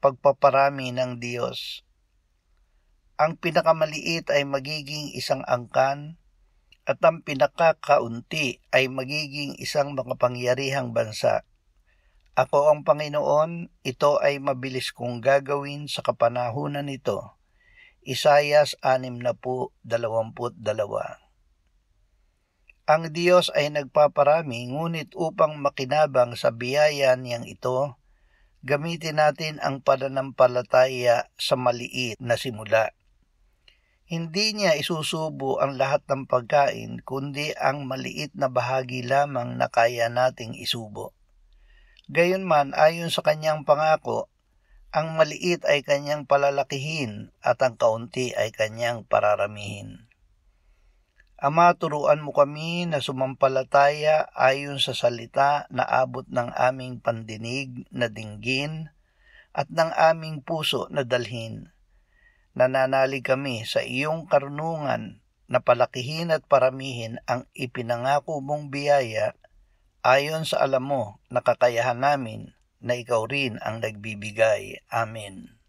pagpaparami ng Diyos. Ang pinakamaliit ay magiging isang angkan at ang pinakakaunti ay magiging isang makapangyarihang bansa. Ako ang Panginoon, ito ay mabilis kong gagawin sa kapanahunan nito. Isayas 60:22. Ang Diyos ay nagpaparami, ngunit upang makinabang sa biyaya niyang ito, gamitin natin ang pananampalataya sa maliit na simula. Hindi niya isusubo ang lahat ng pagkain, kundi ang maliit na bahagi lamang na kaya nating isubo. Gayunman, ayon sa kanyang pangako, ang maliit ay kanyang palalakihin at ang kaunti ay kanyang pararamihin. Ama, turuan mo kami na sumampalataya ayon sa salita na abot ng aming pandinig na dinggin at ng aming puso na dalhin. Nananalig kami sa iyong karunungan na palakihin at paramihin ang ipinangako mong biyaya ayon sa alam mo na kakayahan namin na ikaw rin ang nagbibigay. Amen.